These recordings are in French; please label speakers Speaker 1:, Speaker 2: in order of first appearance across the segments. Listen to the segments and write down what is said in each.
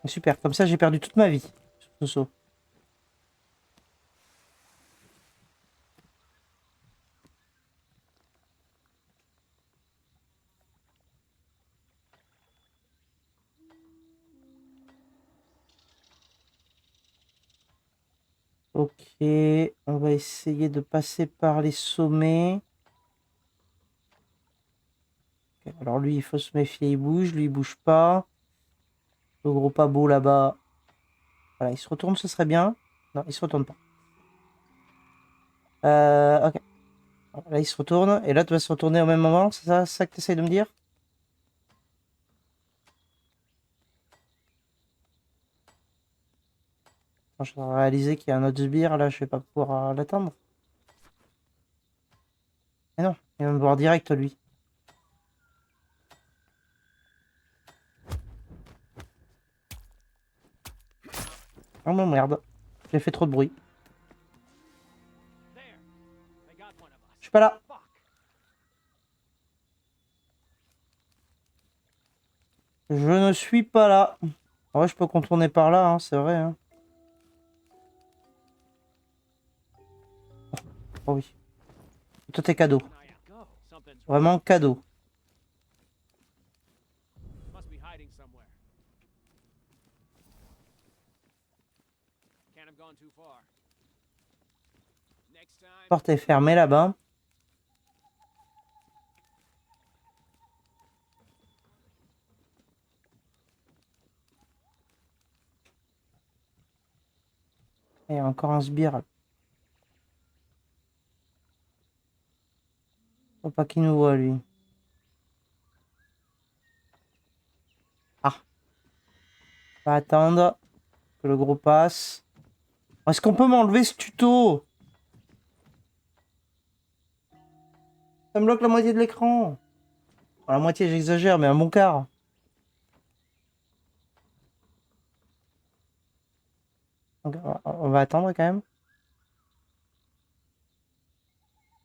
Speaker 1: Super, comme ça j'ai perdu toute ma vie sur ce saut. Ok, on va essayer de passer par les sommets. Ok, alors lui, il faut se méfier, il bouge, lui, il bouge pas. Le gros pas beau là-bas. Voilà, il se retourne, ce serait bien. Non, il se retourne pas. Ok. Là, il se retourne. Et là, tu vas se retourner au même moment. C'est ça que tu essayes de me dire? Attends, je vais réaliser qu'il y a un autre sbire. Là, je vais pas pouvoir l'atteindre. Mais non, il va me voir direct, lui. Oh mon merde. J'ai fait trop de bruit. Je suis pas là. Je ne suis pas là. Ouais, je peux contourner par là, hein, c'est vrai. Hein. Oh oui. Tout est cadeau. Vraiment cadeau. Porte est fermée là-bas. Et il y a encore un sbire. Faut pas qu'il nous voit, lui. Ah, on va attendre que le gros passe. Est-ce qu'on peut m'enlever ce tuto? Ça me bloque la moitié de l'écran. Bon, la moitié, j'exagère, mais un bon quart. Donc, on va attendre quand même.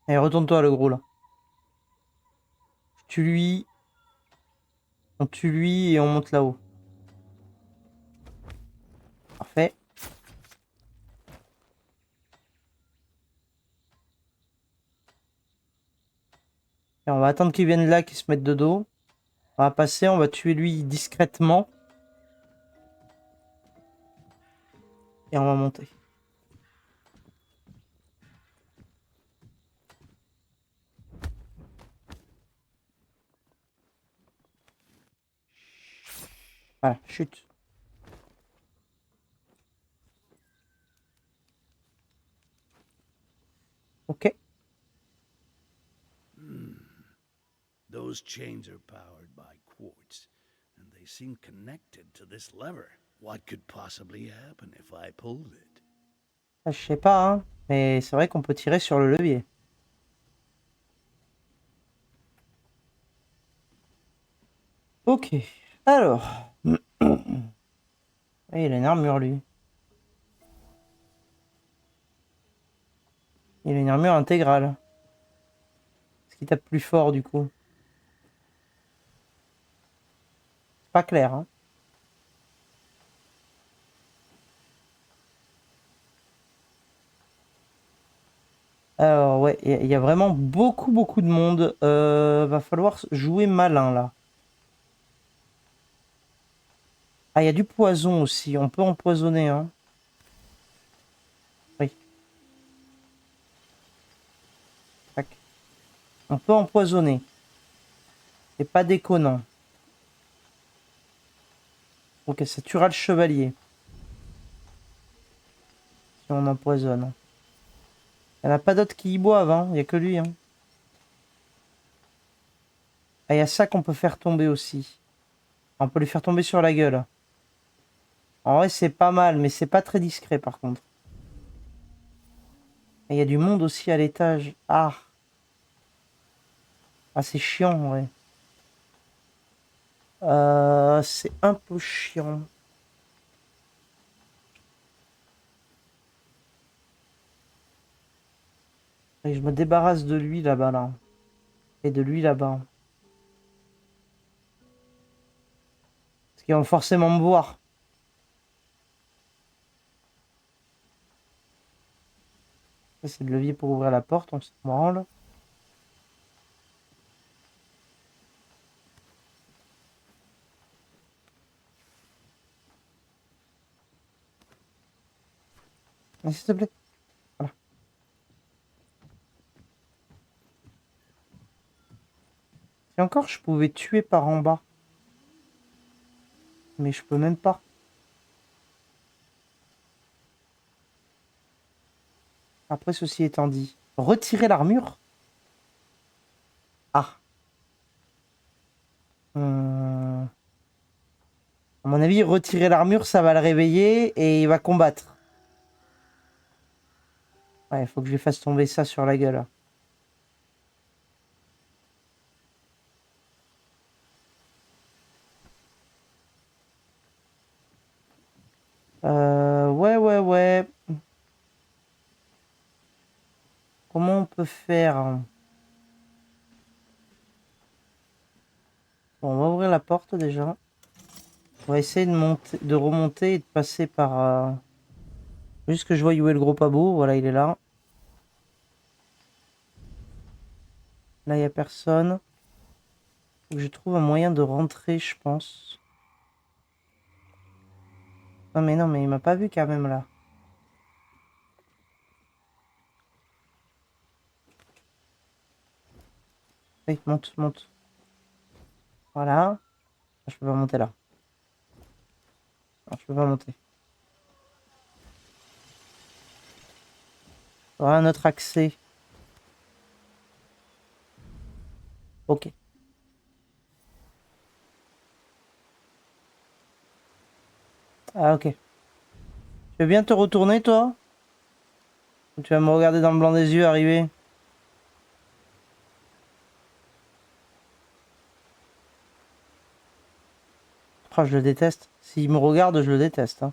Speaker 1: Allez, retourne-toi, le gros, là. Tu lui. On tue lui et on monte là-haut. Parfait. Et on va attendre qu'il vienne là, qu'il se mette de dos. On va passer, on va tuer lui discrètement. Et on va monter. Voilà, chute. Ok.
Speaker 2: Those chains are powered by quartz, and they seem connected to this lever. What could possibly happen if I pulled it?
Speaker 1: Je sais pas, hein. Mais c'est vrai qu'on peut tirer sur le levier. Ok. Alors. Et il a une armure, lui. Il a une armure intégrale. Ce qui tape plus fort, du coup. C'est pas clair, hein. Alors, ouais, il y a vraiment beaucoup de monde. Va falloir jouer malin, là. Ah, il y a du poison aussi. On peut empoisonner, hein. Oui. Tac. On peut empoisonner. C'est pas déconnant. Ok, ça tuera le chevalier. Si on empoisonne. Il n'y en a pas d'autres qui y boivent, hein. Il n'y a que lui, hein. Ah, il y a ça qu'on peut faire tomber aussi. On peut lui faire tomber sur la gueule. En vrai, c'est pas mal, mais c'est pas très discret, par contre. Et il y a du monde aussi à l'étage. Ah. Ah, c'est chiant, ouais. C'est un peu chiant. Et je me débarrasse de lui là-bas, là. Et de lui là-bas. Parce qu'ils vont forcément me voir. Ça, c'est le levier pour ouvrir la porte, on s'en branle. Mais s'il te plaît. Voilà. Si encore je pouvais tuer par en bas. Mais je peux même pas. Après, ceci étant dit. Retirer l'armure? Ah. À mon avis, retirer l'armure, ça va le réveiller et il va combattre. Ouais, il faut que je lui fasse tomber ça sur la gueule. Ouais. Comment on peut faire? Bon, on va ouvrir la porte déjà. On va essayer de monter, de remonter et de passer par... Juste que je vois où est le gros pabot. Voilà, il est là. Là, il n'y a personne. Faut que je trouve un moyen de rentrer, je pense. Non, mais il m'a pas vu quand même, là. Oui, monte. Voilà. Je peux pas monter là. Non, je peux pas monter. Voilà un autre accès. Ok. Ah, ok. Tu veux bien te retourner, toi? Ou tu vas me regarder dans le blanc des yeux arriver? Oh, je le déteste. S'il me regarde, je le déteste. Hein.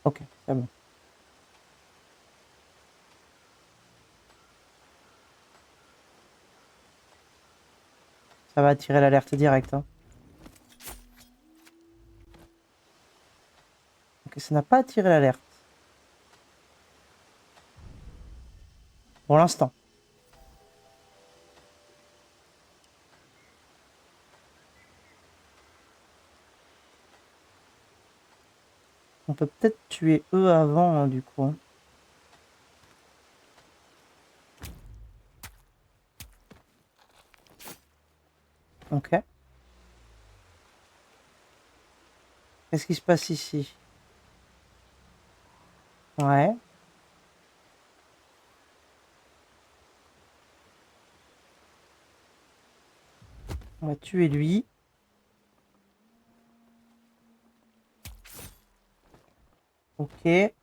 Speaker 1: Ok, c'est bon. Ça va attirer l'alerte directe. Hein. Ok, ça n'a pas attiré l'alerte. Pour l'instant. On peut peut-être tuer eux avant, hein, du coup. Hein. Ok. Qu'est-ce qui se passe ici? Ouais. On va tuer lui. Ok.
Speaker 2: Let's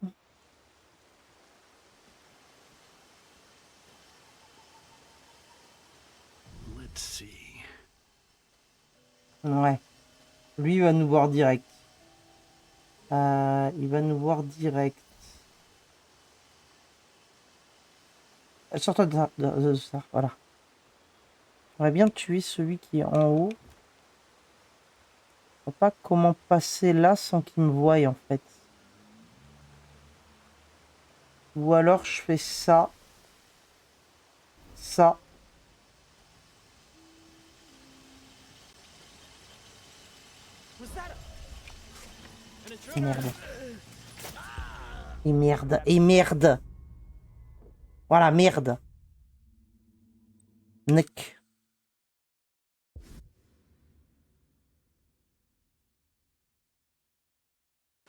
Speaker 2: see.
Speaker 1: Ouais. Lui, il va nous voir direct. Il va nous voir direct. Sors-toi de ça. Voilà. J'aimerais bien tuer celui qui est en haut. Je vois pas comment passer là sans qu'il me voie, en fait. Ou alors je fais ça. Ça. Et merde. Et merde. Et merde. Voilà, merde. Nick.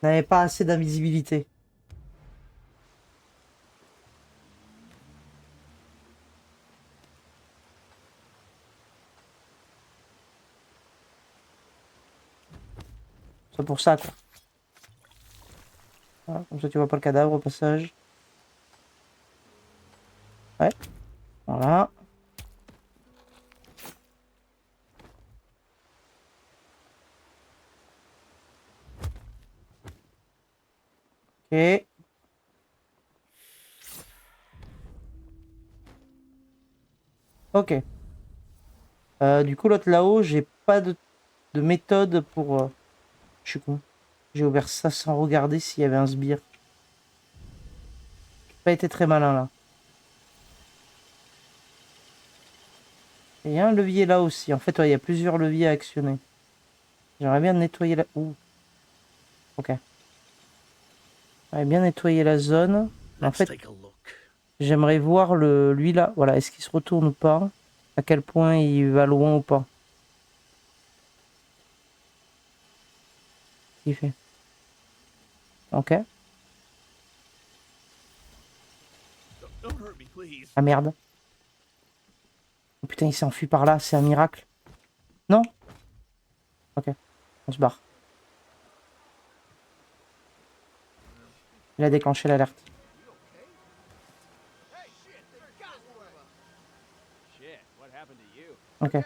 Speaker 1: N'avait pas assez d'invisibilité. C'est pour ça, quoi. Voilà, comme ça, tu vois pas le cadavre au passage. Ouais. Voilà. Ok. Ok. Du coup, l'autre là-haut, j'ai pas de méthode pour... Je suis con. J'ai ouvert ça sans regarder s'il y avait un sbire. J'ai pas été très malin là. Et il y a un levier là aussi. En fait, ouais, il y a plusieurs leviers à actionner. J'aimerais bien nettoyer la... Ouh. Ok. J'aimerais bien nettoyer la zone. Mais en
Speaker 2: Let's
Speaker 1: fait,
Speaker 2: take a look.
Speaker 1: j'aimerais voir lui là. Voilà, est-ce qu'il se retourne ou pas? À quel point il va loin ou pas? Il fait. Ok.
Speaker 2: Don't hurt me, please.
Speaker 1: Ah merde. Oh putain, il s'est enfui par là. C'est un miracle. Non? Ok. On se barre. Il a déclenché l'alerte.
Speaker 3: Shit, what happened to you?
Speaker 1: Ok.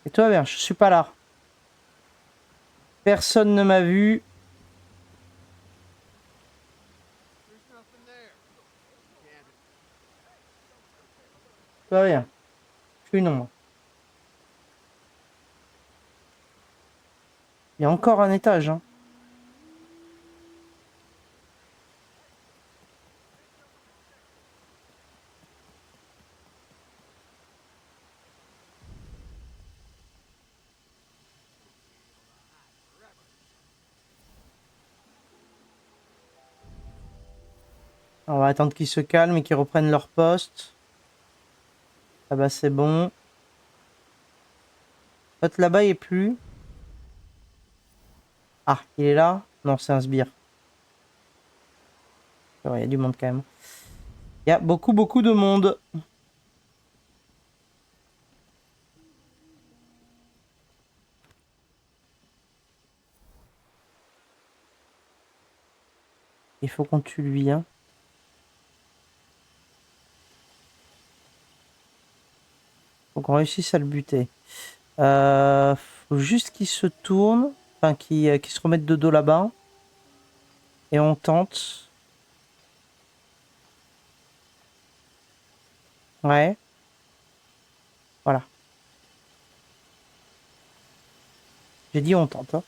Speaker 1: Et toi, bien, je suis pas là. Personne ne m'a vu. Tout va bien. Je suis une ombre. Il y a encore un étage, hein. On va attendre qu'ils se calment et qu'ils reprennent leur poste. Ah bah c'est bon. L'autre là-bas, il est plus. Ah, il est là? Non, c'est un sbire. Ouais, il y a du monde quand même. Il y a beaucoup, beaucoup de monde. Il faut qu'on tue lui, hein. Faut qu'on réussisse à le buter. Faut juste qu'il se tourne. Enfin, qu'il se remette de dos là-bas. Et on tente. Ouais. Voilà. J'ai dit on tente, hein.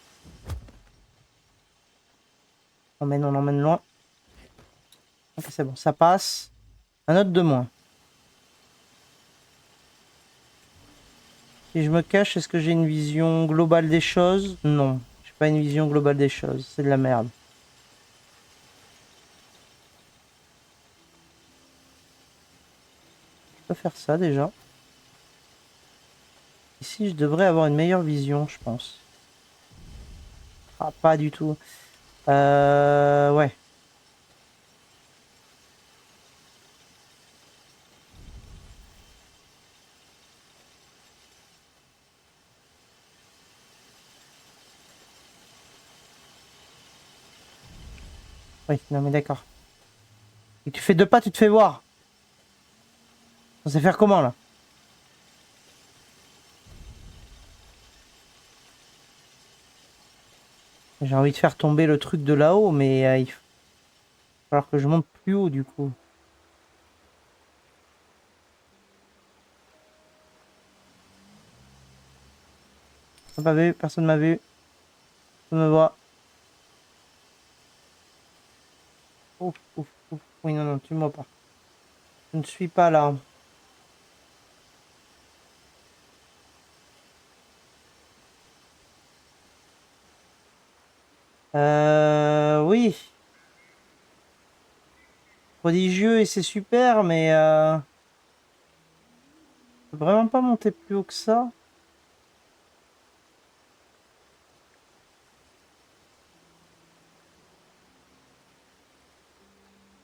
Speaker 1: On emmène loin. Ok, c'est bon, ça passe. Un autre de moins. Si je me cache, est-ce que j'ai une vision globale des choses? Non, j'ai pas une vision globale des choses. C'est de la merde. Je peux faire ça déjà. Ici, je devrais avoir une meilleure vision, je pense. Ah, pas du tout. Ouais. Oui, non mais d'accord. Et tu fais deux pas, tu te fais voir. On sait faire comment là? J'ai envie de faire tomber le truc de là-haut, mais il va falloir que je monte plus haut du coup. Personne m'a vu, personne m'a vu. Personne me voit. Ouf, ouf, ouf. Oui, non, non, tu me vois pas. Je ne suis pas là. Oui. Prodigieux et c'est super, mais je peux vraiment pas monter plus haut que ça.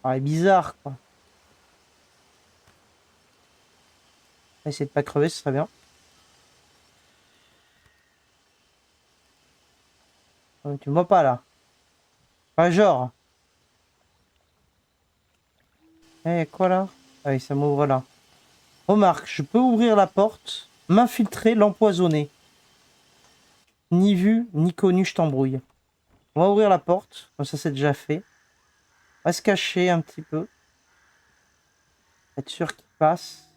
Speaker 1: Ah, il est bizarre, quoi. On va essayer de pas crever, ce serait bien. Tu me vois pas, là. Pas genre. Eh, quoi, là? Ah oui, ça m'ouvre là. Remarque, je peux ouvrir la porte, m'infiltrer, l'empoisonner. Ni vu, ni connu, je t'embrouille. On va ouvrir la porte. Bon, ça, c'est déjà fait. On va se cacher un petit peu. Être sûr qu'il passe.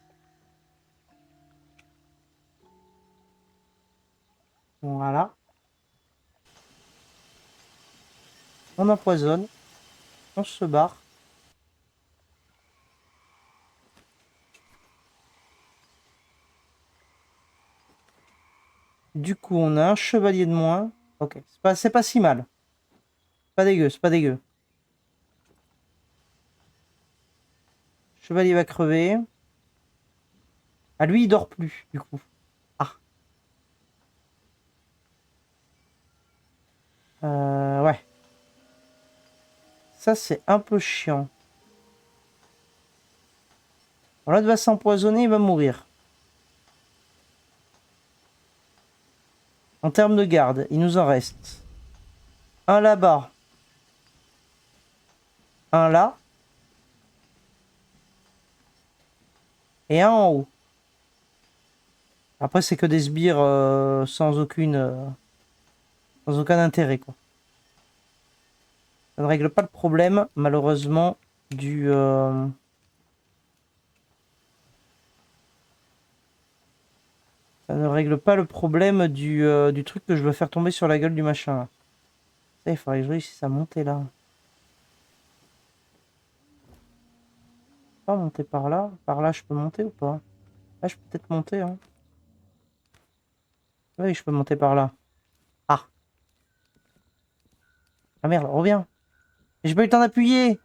Speaker 1: Voilà. On empoisonne. On se barre. Du coup, on a un chevalier de moins. Ok, c'est pas si mal. Pas dégueu, c'est pas dégueu. Chevalier va crever. Ah, lui, il dort plus, du coup. Ah. Ouais. Ça, c'est un peu chiant. L'autre va s'empoisonner, il va mourir. En termes de garde, il nous en reste un là-bas. Un là. Et un en haut. Après, c'est que des sbires sans aucun intérêt, quoi. Ça ne règle pas le problème, malheureusement, du... Ça ne règle pas le problème du truc que je veux faire tomber sur la gueule du machin, là. Ça, il faudrait que je réussisse à monter là. Pas monter par là. Par là, je peux monter ou pas? Là, je peux peut-être monter, hein. Oui, je peux monter par là. Ah. Ah merde, reviens. J'ai pas eu le temps d'appuyer.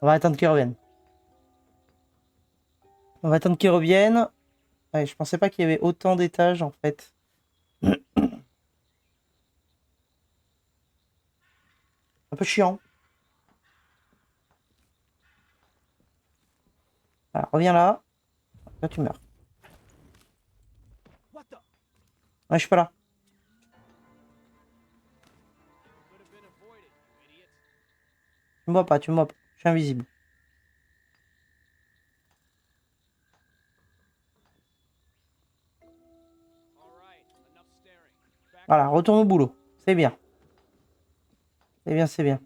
Speaker 1: On va attendre qu'ils reviennent. On va attendre qu'ils reviennent. Ouais, je pensais pas qu'il y avait autant d'étages, en fait. Un peu chiant. Alors, reviens là. Là, tu meurs.
Speaker 3: What the?
Speaker 1: Ouais, je suis pas là.
Speaker 3: Could have been avoided, you idiot.
Speaker 1: Tu me vois pas, tu me vois pas. Je suis invisible.
Speaker 3: All right, enough staring. Back
Speaker 1: Voilà, retourne au boulot. C'est bien. C'est bien, c'est bien.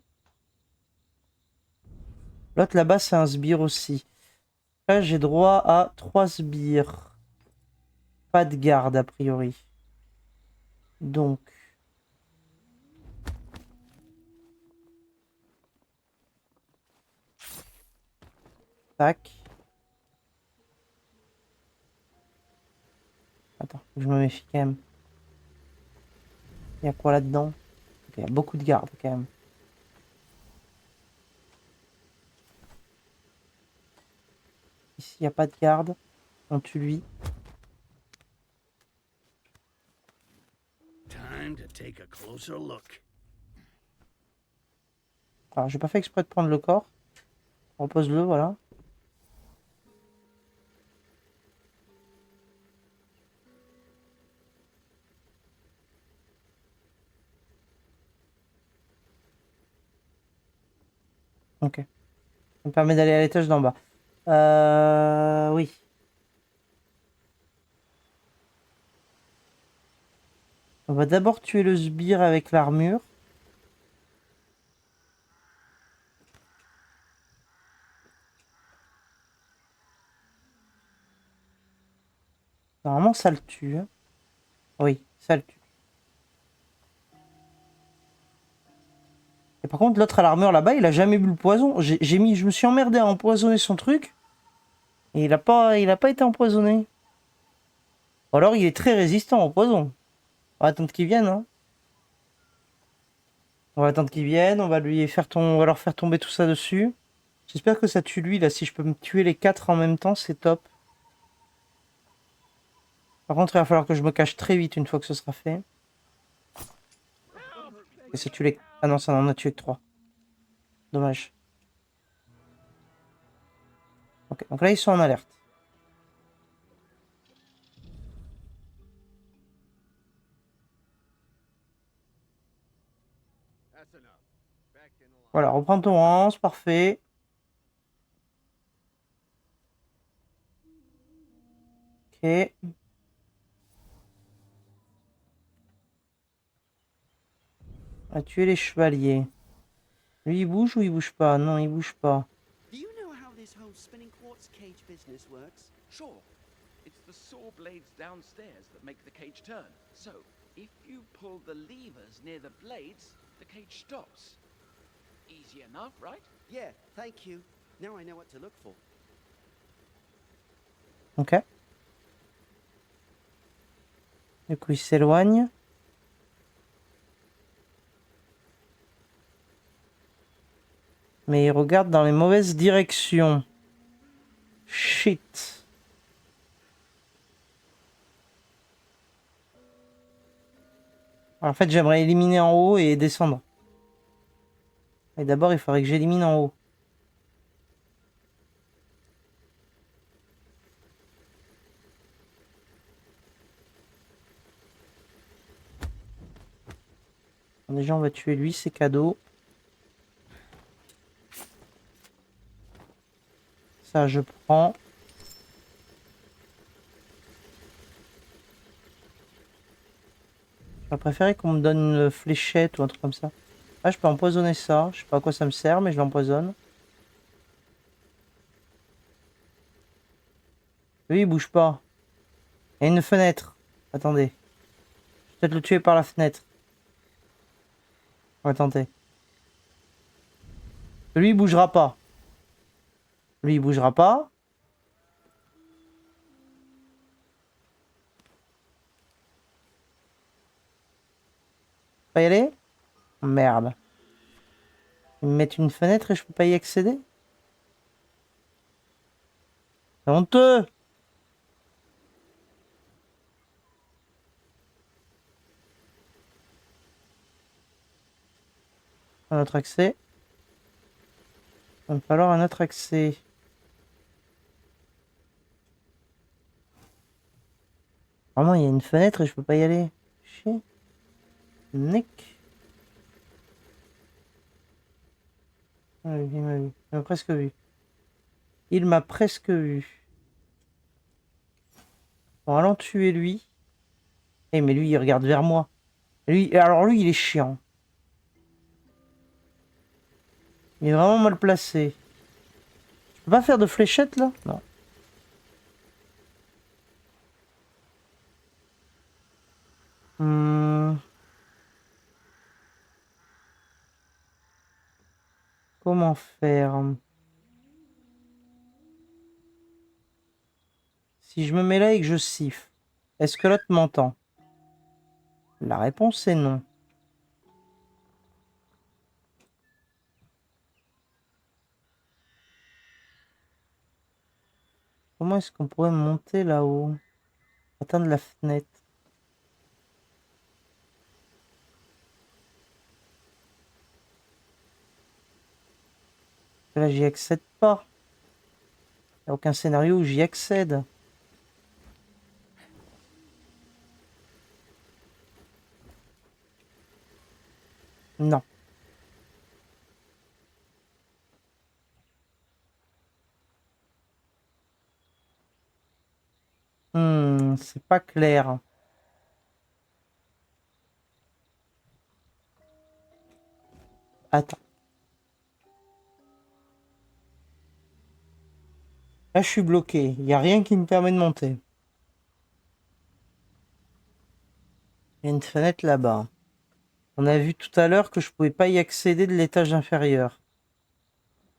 Speaker 1: L'autre là-bas, c'est un sbire aussi. Là, j'ai droit à 3 sbires. Pas de garde, a priori. Donc... Tac. Attends, faut que je me méfie quand même. Il y a quoi là-dedans? Ok, il y a beaucoup de gardes quand même. Ici, il n'y a pas de garde. On tue lui.
Speaker 2: Time to take a closer look.
Speaker 1: Alors, j'ai pas fait exprès de prendre le corps. Repose-le, voilà. Ok. Ça me permet d'aller à l'étage d'en bas. Oui. On va d'abord tuer le sbire avec l'armure. Normalement, ça le tue, hein. Oui, ça le tue. Et par contre, l'autre à l'armure là-bas, il a jamais bu le poison. Je me suis emmerdé à empoisonner son truc. Et il a pas été empoisonné. Ou alors, il est très résistant au poison. On va attendre qu'il vienne, hein. On va attendre qu'il vienne. On va leur faire tomber tout ça dessus. J'espère que ça tue lui, là. Si je peux me tuer les 4 en même temps, c'est top. Par contre, il va falloir que je me cache très vite une fois que ce sera fait. Et ça tue les... Ah non, ça n'en a tué que 3. Dommage. Ok, donc là, ils sont en alerte.
Speaker 3: That's enough. Back in the line.
Speaker 1: Voilà, reprends ton rang, c'est parfait. Ok. On va tuer les chevaliers. Lui, il bouge ou il bouge pas? Non, il bouge pas.
Speaker 4: Do you know how this whole spinning quartz cage business works?
Speaker 5: Sure.
Speaker 4: It's the saw blades downstairs that make the cage turn. So, if you pull the levers near the blades, the cage stops. Easy enough, right?
Speaker 5: Yeah, thank you. Now I know what to look for.
Speaker 1: Ok. Du coup, il s'éloigne. Mais il regarde dans les mauvaises directions. Shit. En fait, j'aimerais éliminer en haut et descendre. Et d'abord, il faudrait que j'élimine en haut. Déjà, on va tuer lui, c'est cadeau. Ça, je prends. J'aurais préféré qu'on me donne une fléchette ou un truc comme ça. Ah, je peux empoisonner ça. Je sais pas à quoi ça me sert, mais je l'empoisonne. Lui, il bouge pas. Il y a une fenêtre. Attendez. Je vais peut-être le tuer par la fenêtre. On va tenter. Lui, il bougera pas. Lui, il bougera pas. Pas y aller? Merde. Ils me mettent une fenêtre et je peux pas y accéder? C'est honteux! Un autre accès. Il va me falloir un autre accès. Vraiment, il y a une fenêtre et je peux pas y aller. Chier. Nick. Ah oui, il m'a vu. Il m'a presque vu. Il m'a presque vu. Bon, allons tuer lui. Eh, mais lui, il regarde vers moi. Lui, alors lui, il est chiant. Il est vraiment mal placé. Je peux pas faire de fléchette là? Non. Comment faire? Si je me mets là et que je siffle, est-ce que l'autre m'entend? La réponse est non. Comment est-ce qu'on pourrait monter là-haut? Atteindre la fenêtre. Là, j'y accède pas. Il n'y a aucun scénario où j'y accède. Non. C'est pas clair. Attends. Là, je suis bloqué. Il n'y a rien qui me permet de monter. Il y a une fenêtre là-bas. On a vu tout à l'heure que je pouvais pas y accéder de l'étage inférieur.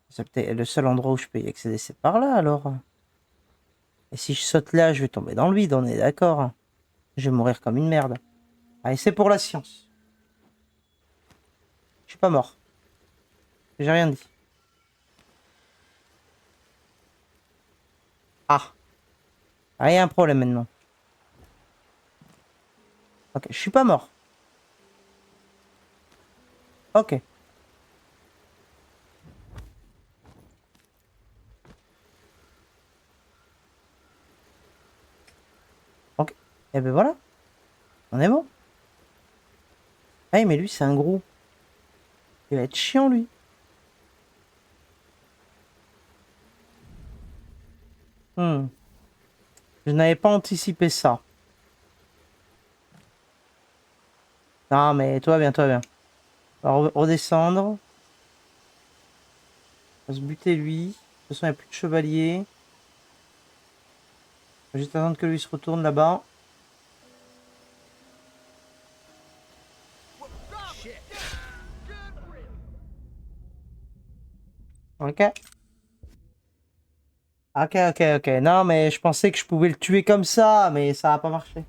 Speaker 1: C'est peut-être le seul endroit où je peux y accéder, c'est par là alors. Et si je saute là, je vais tomber dans le vide, on est d'accord. Je vais mourir comme une merde. Allez, c'est pour la science. Je suis pas mort. J'ai rien dit. Ah. Ah, il y a un problème maintenant. Ok, je suis pas mort. Ok. Ok. Et ben voilà. On est bon. Ah, mais lui, c'est un gros. Il va être chiant, lui. Je n'avais pas anticipé ça. Non, mais toi, bien, toi, bien. On va redescendre. On va se buter lui. De toute façon, il n'y a plus de chevalier. Faut juste attendre que lui se retourne là-bas. Ok. Ok, ok, ok. Non, mais je pensais que je pouvais le tuer comme ça, mais ça a pas marché.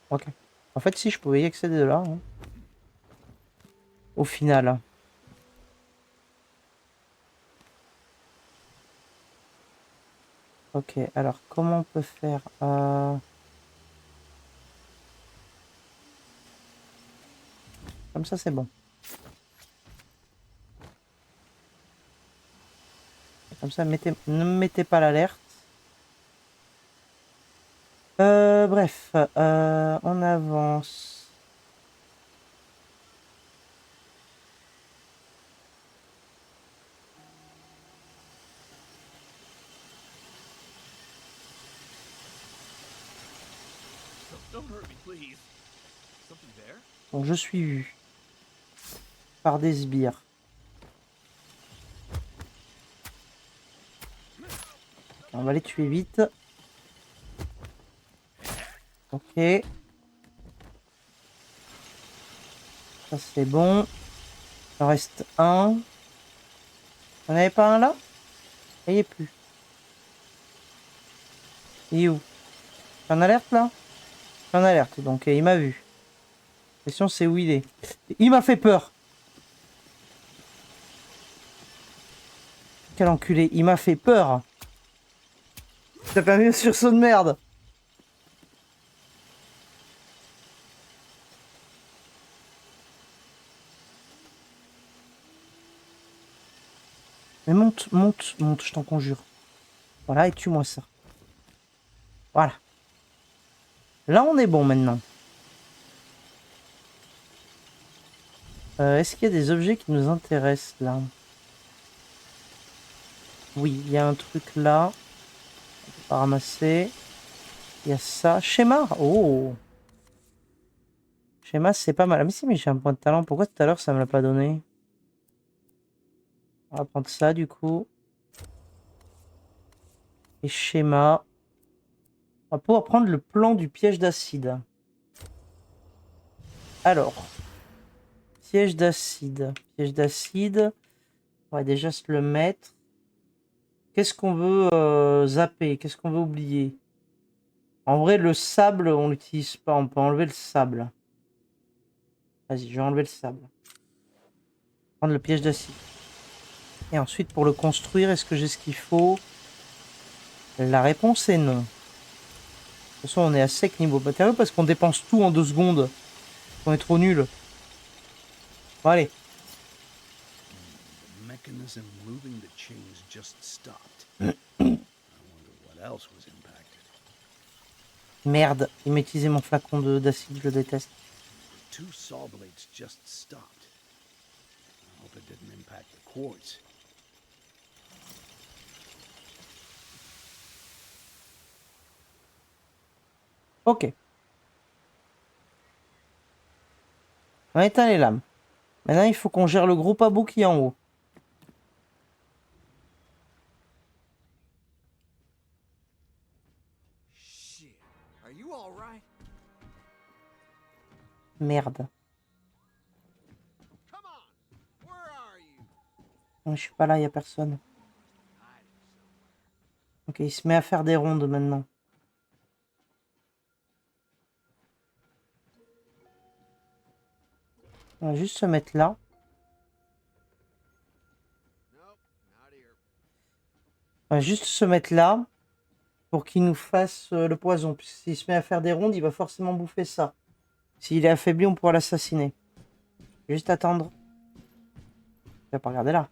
Speaker 1: Ok. En fait, si, je pouvais y accéder de là. Hein. Au final. Ok, alors comment on peut faire Comme ça, c'est bon. Comme ça, ne me mettez pas l'alerte. Bref, on avance.
Speaker 3: Don't hurt me, please. Something there?
Speaker 1: Donc, je suis vu par des sbires. On va les tuer vite. Ok. Ça, c'est bon. Il en reste un. On avait pas un là? Il n'y est plus. Il est où? Je suis en alerte là? Je suis en alerte, donc il m'a vu. La question c'est où il est. Il m'a fait peur. Quel enculé, il m'a fait peur. T'as pas mis un sursaut de merde. Mais monte, monte, monte, je t'en conjure. Voilà, et tue-moi ça. Voilà. Là, on est bon maintenant. Est-ce qu'il y a des objets qui nous intéressent là? Oui, il y a un truc là. On peut pas ramasser. Il y a ça. Schéma. Oh. Schéma, c'est pas mal. Ah, mais si, mais j'ai un point de talent. Pourquoi tout à l'heure ça me l'a pas donné? On va prendre ça du coup. Et schéma. On va pouvoir prendre le plan du piège d'acide. Alors. Piège d'acide. Piège d'acide. On va déjà se le mettre. Qu'est-ce qu'on veut zapper? Qu'est-ce qu'on veut oublier? En vrai, le sable, on l'utilise pas. On peut enlever le sable. Vas-y, je vais enlever le sable. Prendre le piège d'acide. Et ensuite, pour le construire, est-ce que j'ai ce qu'il faut? La réponse est non. De toute façon, on est à sec niveau matériaux parce qu'on dépense tout en 2 secondes. On est trop nul. Bon, allez.
Speaker 2: The mechanism moving the chains just stopped. I wonder what else was impacted.
Speaker 1: Merde, il m'a utilisé mon flacon d'acide, je le déteste.
Speaker 2: The 2 saw blades just stopped. I hope it didn't impact the quartz.
Speaker 1: Ok. On a éteint les lames. Maintenant, il faut qu'on gère le gros pabou qui est en haut.
Speaker 3: Shit. Are you all right?
Speaker 1: Merde.
Speaker 3: Come on. Where are you?
Speaker 1: Non, je suis pas là, il y a personne. Ok, il se met à faire des rondes maintenant. On va juste se mettre là.
Speaker 3: Nope, not here.
Speaker 1: On va juste se mettre là pour qu'il nous fasse le poison. Puisque s'il se met à faire des rondes, il va forcément bouffer ça. S'il est affaibli, on pourra l'assassiner. Juste attendre. Il va pas regarder là.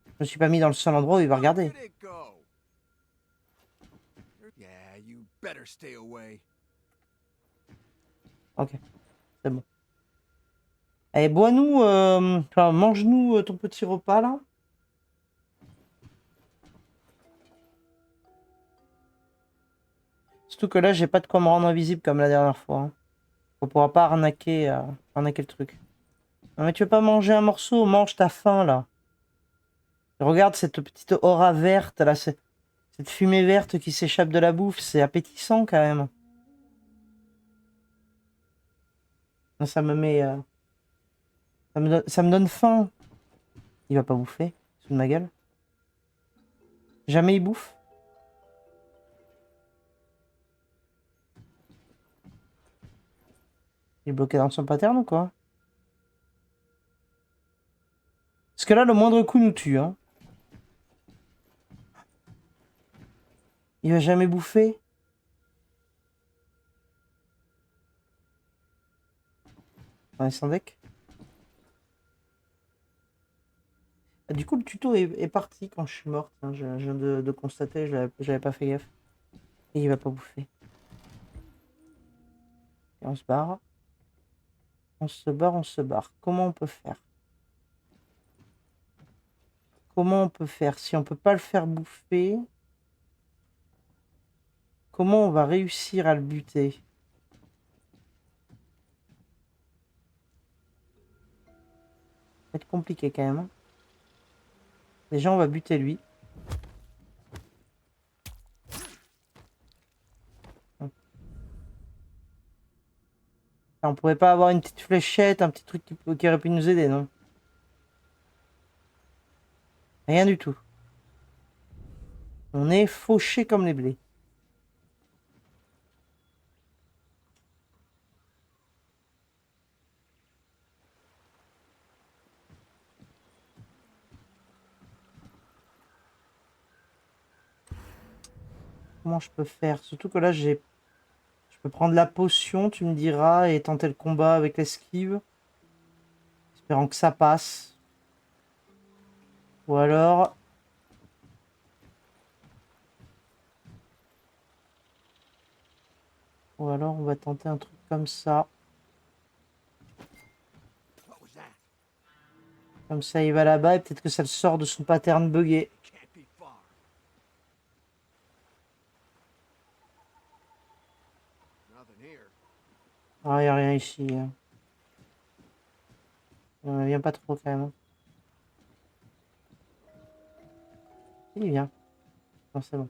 Speaker 1: Je me suis pas mis dans le seul endroit où il va regarder.
Speaker 3: Where did it go? Yeah, you better stay away.
Speaker 1: Ok, c'est bon. Allez, bois-nous, enfin, mange-nous ton petit repas là. Surtout que là, j'ai pas de quoi me rendre invisible comme la dernière fois. Hein. On pourra pas arnaquer, arnaquer le truc. Non mais tu veux pas manger un morceau? Mange, ta faim là. Regarde cette petite aura verte là, cette fumée verte qui s'échappe de la bouffe, c'est appétissant quand même. Ça me met... ça me donne faim. Il va pas bouffer, sous ma gueule. Jamais il bouffe. Il est bloqué dans son pattern ou quoi? Parce que là, le moindre coup nous tue. Hein. Il va jamais bouffer. On est sans deck. Ah, du coup, le tuto est parti quand je suis morte. Hein. Je viens de constater, j'avais pas fait gaffe. Et il va pas bouffer. Et on se barre. On se barre, on se barre. Comment on peut faire? Comment on peut faire? Si on peut pas le faire bouffer, comment on va réussir à le buter? Ça va être compliqué quand même. Hein. Déjà, on va buter lui. On pourrait pas avoir une petite fléchette, un petit truc qui aurait pu nous aider, non? Rien du tout. On est fauché comme les blés. Comment je peux faire? Surtout que là, je peux prendre la potion, tu me diras, et tenter le combat avec l'esquive. Espérant que ça passe. Ou alors... Ou alors on va tenter un truc comme ça. Comme ça il va là-bas et peut-être que ça le sort de son pattern buggé. Ah, il n'y a rien ici. Hein. On vient pas trop quand même. Hein. Il vient. Non, c'est bon.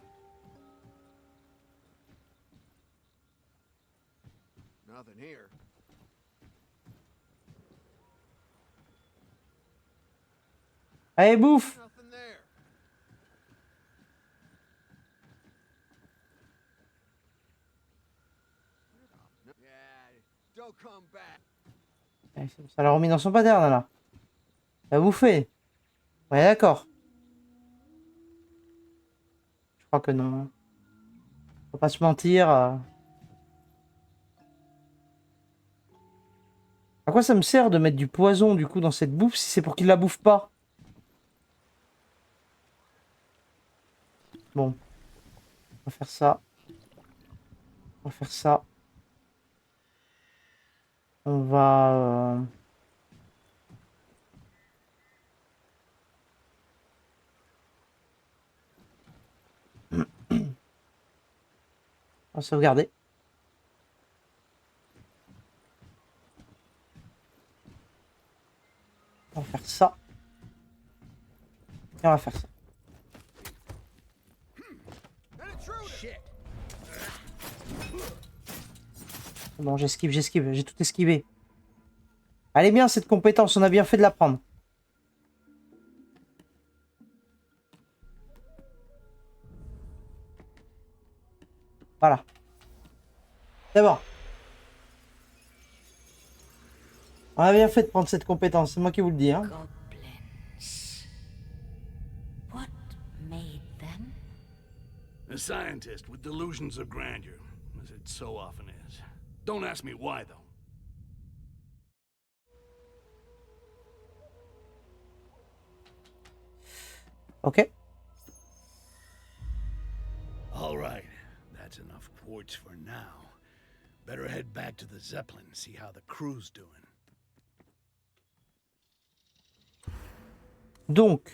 Speaker 1: Allez, bouffe! Ça l'a remis dans son pattern là. Il va bouffer. Ouais, d'accord. Je crois que non. Hein. Faut pas se mentir. À quoi ça me sert de mettre du poison du coup dans cette bouffe si c'est pour qu'il la bouffe pas? Bon. On va faire ça. On va faire ça. On va... On va sauvegarder. On va faire ça. Et on va faire ça. Bon, j'esquive, j'ai tout esquivé. Elle est bien cette compétence, on a bien fait de la prendre. Voilà. C'est bon. On a bien fait de prendre cette compétence, c'est moi qui vous le dis. Hein.
Speaker 6: Goblins. What made them?
Speaker 2: A scientist with delusions of grandeur, as it so often is. Don't ask me why, though.
Speaker 1: Ok.
Speaker 2: All right, that's enough quartz for now. Better head back to the Zeppelin, see how the crew's doing.
Speaker 1: Donc,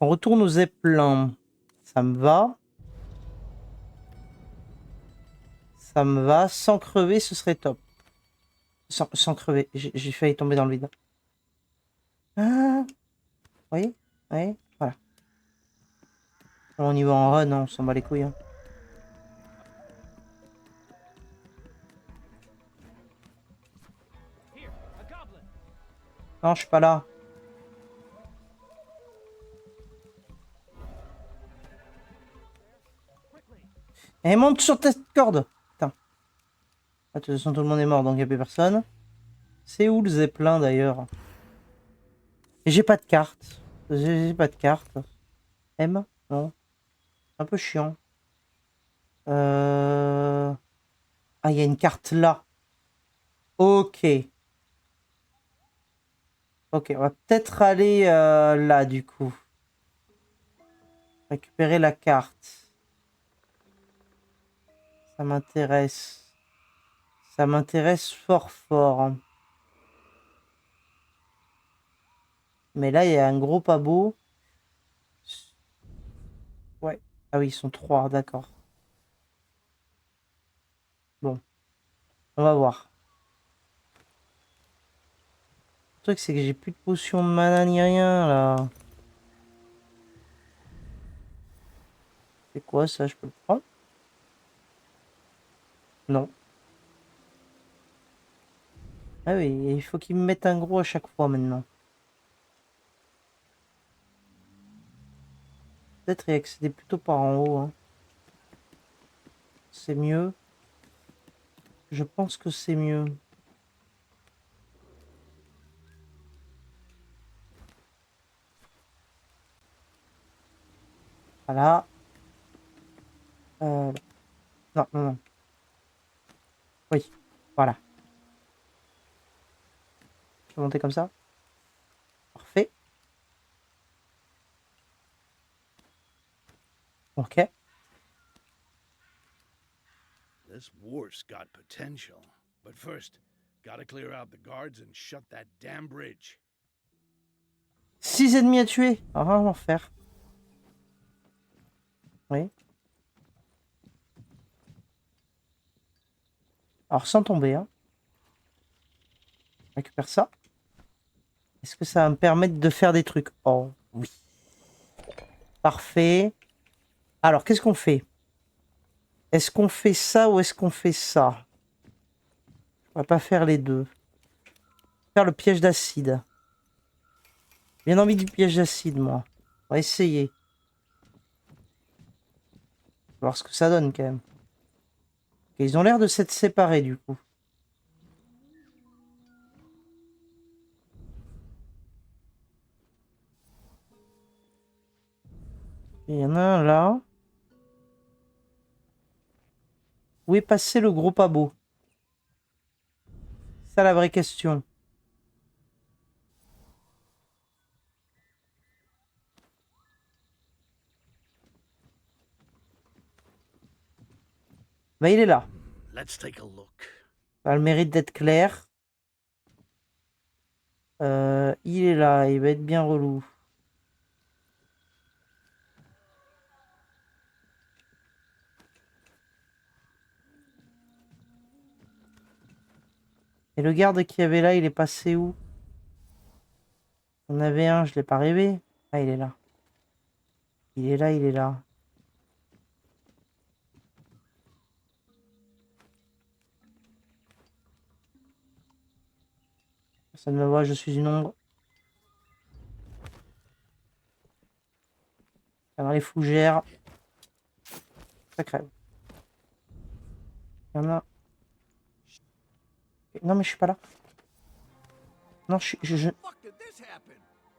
Speaker 1: on retourne aux Zeppelins. Ça me va. Ça me va. Sans crever, ce serait top. Sans crever. J'ai failli tomber dans le vide. Ah, vous voyez? Ouais, voilà. On y va en run, hein, on s'en bat les couilles. Hein. Non, je suis pas là. Et monte sur cette corde. Putain. Ah, de toute façon, tout le monde est mort, donc il n'y a plus personne. C'est où le zeppelin, d'ailleurs? Et j'ai pas de carte. J'ai pas de carte. M? Non. Un peu chiant. Ah, il y a une carte là. Ok. Ok, on va peut-être aller là, du coup. Récupérer la carte. Ça m'intéresse. Ça m'intéresse fort fort. Hein. Mais là, il y a un gros pas beau. Ouais. Ah oui, ils sont 3, d'accord. Bon. On va voir. Le truc, c'est que j'ai plus de potions de mana ni rien, là. C'est quoi, ça? Je peux le prendre? Non. Ah oui, il faut qu'ils me mettent un gros à chaque fois, maintenant. Peut-être y accéder plutôt par en haut. Hein. C'est mieux. Je pense que c'est mieux. Voilà. Non, non, non. Oui, voilà. Je vais monter comme ça. Parfait. Ok.
Speaker 2: This war's got potential. But first, gotta clear out the guards and shut that damn bridge.
Speaker 1: 6 ennemis à tuer. Ah, l'enfer. Oui. Alors, sans tomber. Hein. Je récupère ça. Est-ce que ça va me permettre de faire des trucs? Oh, oui. Parfait. Alors, qu'est-ce qu'on fait? Est-ce qu'on fait ça ou est-ce qu'on fait ça? On va pas faire les deux. Faire le piège d'acide. Bien envie du piège d'acide, moi. On va essayer. Voir ce que ça donne, quand même. Okay, ils ont l'air de s'être séparés, du coup. Il y en a un là. Où est passé le gros pas beau? C'est ça la vraie question. Bah, il est là.
Speaker 2: Let's take a look.
Speaker 1: Ça a le mérite d'être clair. Il est là. Il va être bien relou. Et le garde qui avait là, il est passé où? On avait un, je l'ai pas rêvé. Ah, il est là. Il est là, il est là. Personne ne me voit, je suis une ombre. Dans les fougères. Ça crève. Il y en a. Non, mais je suis pas là. Non, je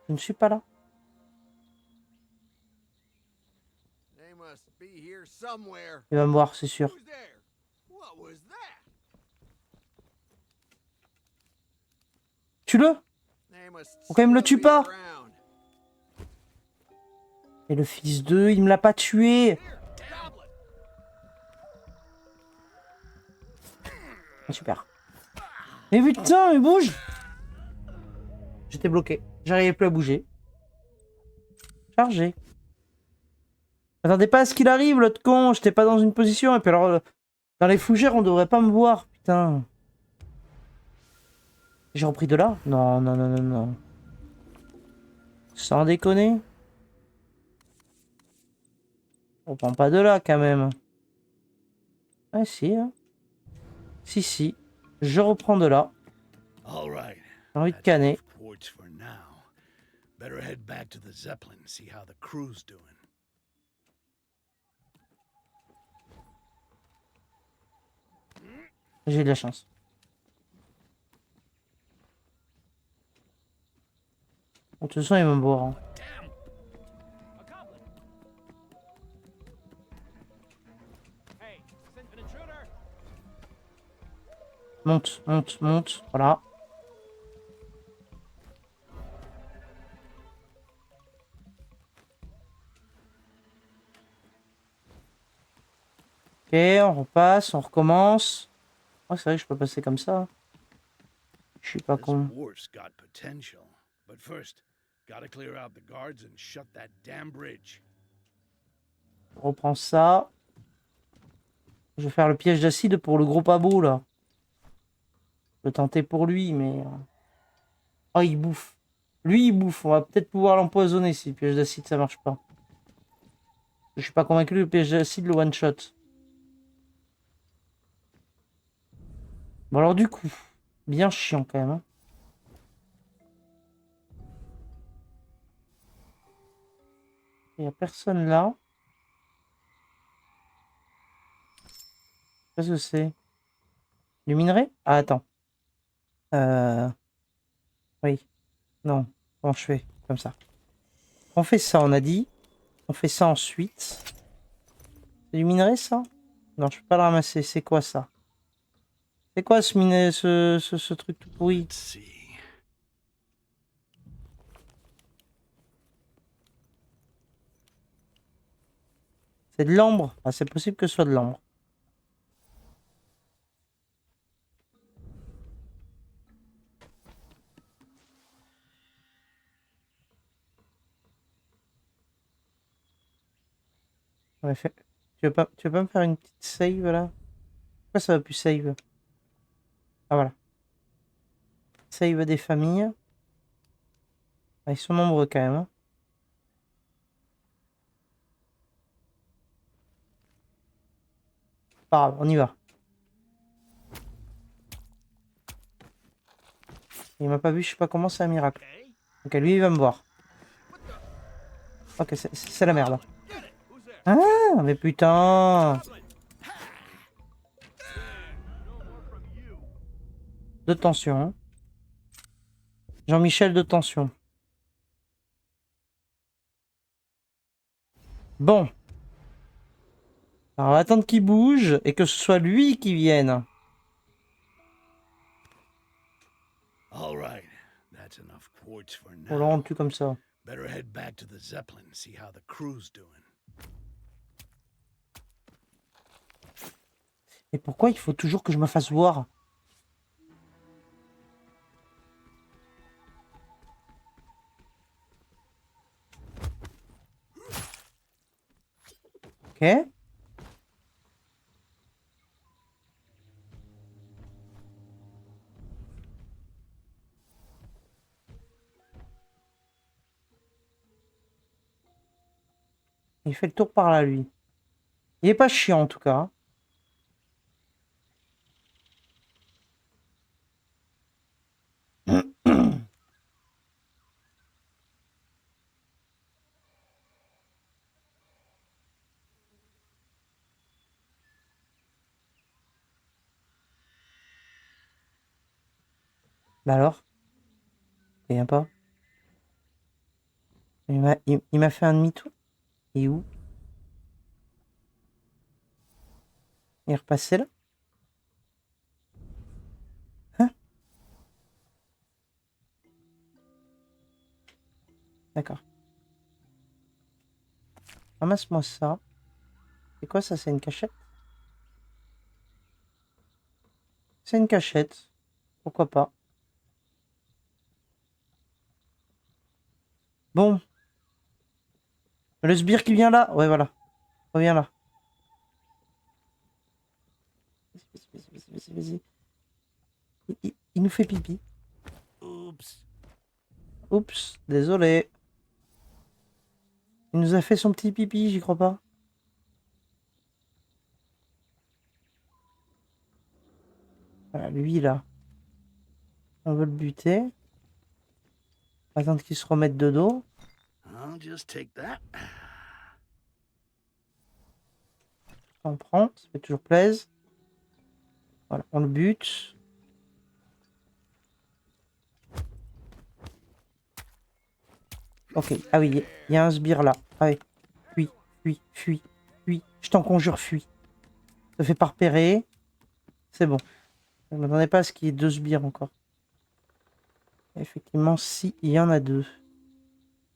Speaker 1: ne suis pas là. Il va me voir, c'est sûr. Tue-le! Pourquoi il me le tue pas? Et le fils d'eux, il me l'a pas tué! Super. Mais putain, mais bouge! J'étais bloqué. J'arrivais plus à bouger. Chargé. Attendez pas à ce qu'il arrive, l'autre con. J'étais pas dans une position. Et puis alors, Dans les fougères, on devrait pas me voir, putain. J'ai repris de là? Non, non, non, non, non. Sans déconner. On prend pas de là, quand même. Ah, si, hein. Si, si. Je reprends de là.
Speaker 2: All right.
Speaker 1: J'ai envie de
Speaker 2: That's
Speaker 1: canner.
Speaker 2: enough quartz for now. Better head back to the Zeppelin, see how the crew's doing.
Speaker 1: J'ai de la chance. Bon, de toute façon, il va me voir. Hein.
Speaker 3: A goblin! Hey, sense an intruder!
Speaker 1: Monte, monte, monte. Voilà. Ok, on repasse, on recommence. Oh, c'est vrai que je peux passer comme ça. Je suis pas
Speaker 2: This
Speaker 1: con.
Speaker 2: wharf's got potential. But first, gotta clear out the guards and shut that damn bridge.
Speaker 1: Je reprends ça. Je vais faire le piège d'acide pour le gros pabot, là. Je vais tenter pour lui, mais... Oh, il bouffe. Lui, il bouffe. On va peut-être pouvoir l'empoisonner si le piège d'acide, ça marche pas. Je suis pas convaincu que le piège d'acide le one-shot. Bon, alors du coup, bien chiant quand même. Hein. Il y a personne là. Qu'est-ce que c'est? Du minerai? Ah, attends. Oui. Non. Comment je fais? Comme ça. On fait ça, on a dit. On fait ça ensuite. C'est du minerai, ça? Non, je peux pas le ramasser. C'est quoi, ça? C'est quoi ce minerai, ce truc tout pourri?
Speaker 2: Let's see.
Speaker 1: C'est de l'ambre. Ah, c'est possible que ce soit de l'ambre. Ouais, tu veux pas me faire une petite save, là? Pourquoi ça va plus save? Ah, voilà. Save des familles. Ah, ils sont nombreux, quand même. Hein. Pas grave, on y va. Il m'a pas vu, je sais pas comment, c'est un miracle.
Speaker 3: Hey,
Speaker 1: Ok, lui, il va me voir. Ok, c'est la merde.
Speaker 3: get it! Who's there?
Speaker 1: Ah, mais putain!
Speaker 3: Goblin! No more from you.
Speaker 1: De tension. Hein. Jean-Michel de tension. Bon. Alors, on va attendre qu'il bouge et que ce soit lui qui vienne.
Speaker 2: All right. That's enough quartz for
Speaker 1: On le
Speaker 2: now.
Speaker 1: rend plus comme ça.
Speaker 2: Better head back to the Zeppelin, see how the crew's doing.
Speaker 1: Et pourquoi il faut toujours que je me fasse voir? Ok. Il fait le tour par là, lui. Il est pas chiant, en tout cas. Bah alors? Il vient pas. Il m'a fait un demi-tour. Et où? Il est repassé là? Hein? D'accord. Ramasse-moi ça. C'est quoi ça? C'est une cachette? C'est une cachette. Pourquoi pas? Bon. Le sbire qui vient là? Ouais, voilà. Reviens là. Vas-y, vas-y. Il nous fait pipi.
Speaker 2: Oops.
Speaker 1: Oups, désolé. Il nous a fait son petit pipi, j'y crois pas. Voilà, lui là. On veut le buter. Attendre qu'il se remette de dos.
Speaker 2: I'll just take that.
Speaker 1: On prend, ça fait toujours plaisir. Voilà, on le bute. Ok, ah oui, il y a un sbire là. Allez, fuis, fuis, fuis, fuis. Je t'en conjure, fuis. Ça fait pas repérer. C'est bon. Je ne m'attendais pas à ce qu'il y ait 2 sbires encore. Effectivement, si, il y en a 2.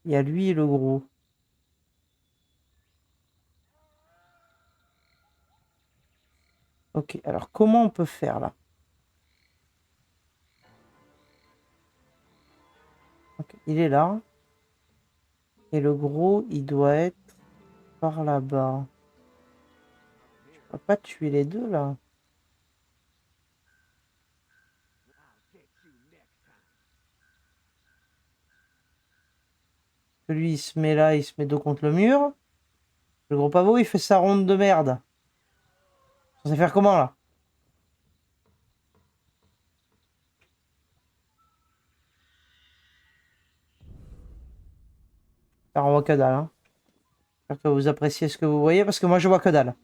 Speaker 1: Il y a lui et le gros. Ok, alors comment on peut faire là? Ok, il est là. Et le gros, il doit être par là-bas. Je peux pas tuer les deux là. Lui, il se met là, il se met dos contre le mur. Le gros pavot, il fait sa ronde de merde. On sait faire comment là? Alors, on voit que dalle. Hein. J'espère que vous appréciez ce que vous voyez parce que moi je vois que dalle.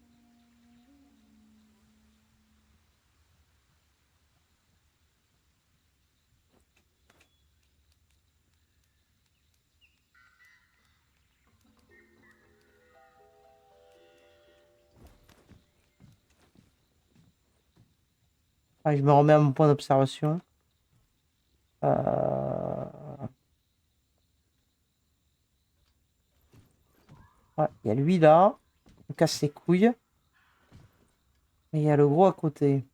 Speaker 1: Allez, je me remets à mon point d'observation. Ouais, il y a lui là. On casse ses couilles. Et il y a le gros à côté.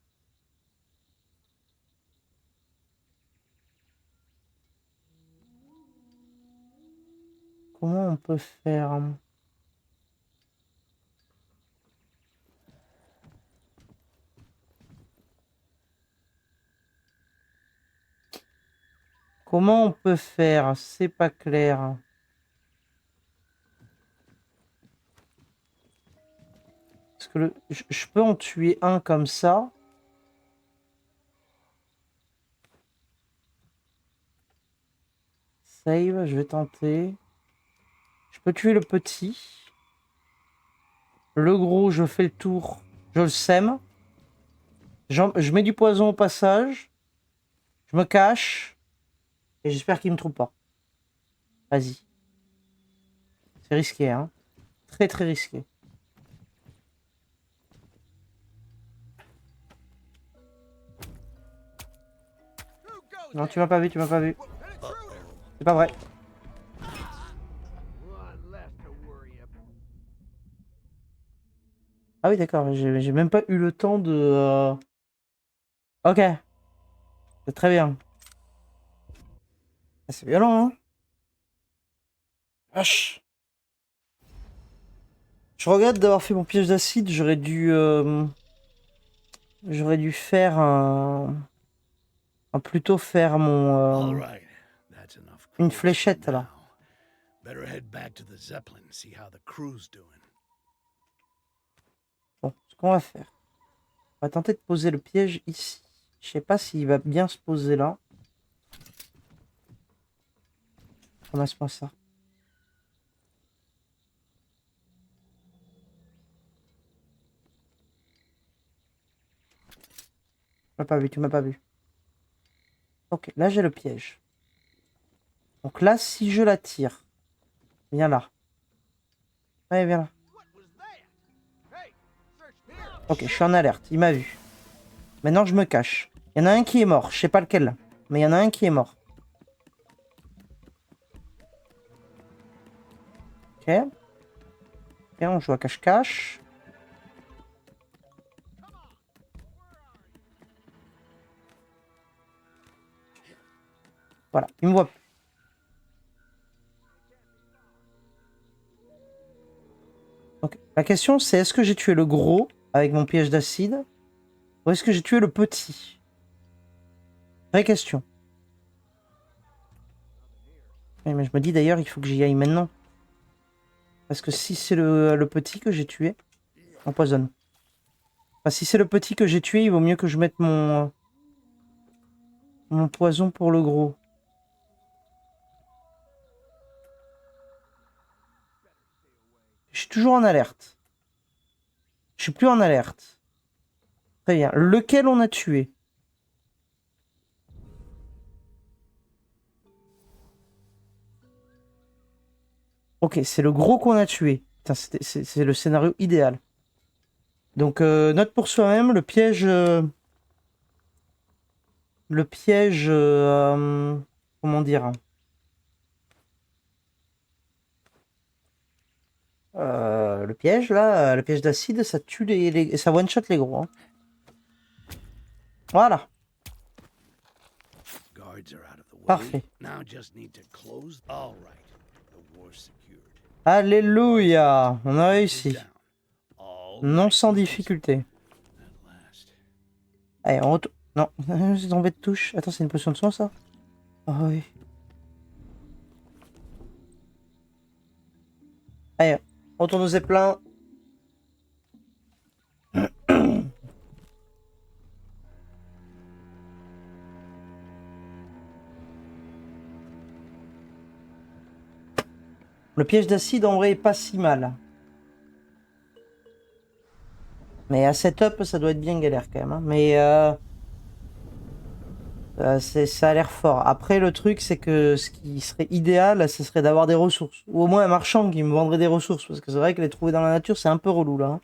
Speaker 1: Comment on peut faire? Comment on peut faire? C'est pas clair. Parce que je peux en tuer un comme ça. Save, je vais tenter. Je peux tuer le petit. Le gros, je fais le tour. Je le sème. Je mets du poison au passage. Je me cache. Et j'espère qu'il me trouve pas. Vas-y. C'est risqué, hein. Très très risqué. Non, tu m'as pas vu, tu m'as pas vu. C'est pas vrai. Ah oui, d'accord. J'ai même pas eu le temps de... Ok. C'est très bien. Ah, c'est violent, hein. Vache. Je regrette d'avoir fait mon piège d'acide. J'aurais dû faire plutôt faire mon...
Speaker 2: All right. That's enough
Speaker 1: une
Speaker 2: quotes for
Speaker 1: fléchette, là.
Speaker 2: now. Better head back to the Zeppelin, see how the crew's doing.
Speaker 1: Bon, ce qu'on va faire. On va tenter de poser le piège ici. Je sais pas s'il va bien se poser là. Ramasse-moi ça. Tu m'as pas vu, tu m'as pas vu. Ok, là j'ai le piège. Donc là, si je la tire, viens là. Allez, viens là. Ok, je suis en alerte, il m'a vu. Maintenant, je me cache. Il y en a un qui est mort, je sais pas lequel, mais il y en a un qui est mort. Ok. Et on joue à cache-cache. Voilà, il me voit plus. Donc, la question c'est est-ce que j'ai tué le gros avec mon piège d'acide? Où est-ce que j'ai tué le petit? Vraie question. Ouais, mais je me dis d'ailleurs, il faut que j'y aille maintenant. Parce que si c'est le petit que j'ai tué, empoisonne. Enfin, si c'est le petit que j'ai tué, il vaut mieux que je mette mon poison pour le gros. Je suis toujours en alerte. Je suis plus en alerte. Très bien. Lequel on a tué? Ok, c'est le gros qu'on a tué. Putain, c'est le scénario idéal. Donc, note pour soi-même, le piège... comment dire, hein. Le piège, là, le piège d'acide, ça tue ça one-shot les gros. Hein. Voilà,
Speaker 2: Guards are out of the way.
Speaker 1: parfait.
Speaker 2: Now just need to close. All right. The war's secured.
Speaker 1: Alléluia, on a réussi.
Speaker 2: Down. All
Speaker 1: Non sans difficulté.
Speaker 2: at last.
Speaker 1: Allez, on retourne... Non, c'est tombé de touche. Attends, c'est une potion de soin, ça? Oh oui. Allez, on retourne aux zeppelins. Le piège d'acide, en vrai, est pas si mal. Mais à setup, ça doit être bien galère, quand même. Hein. Mais... ça a l'air fort. Après, le truc, c'est que ce qui serait idéal, ce serait d'avoir des ressources. Ou au moins un marchand qui me vendrait des ressources. Parce que c'est vrai que les trouver dans la nature, c'est un peu relou, là. Hein.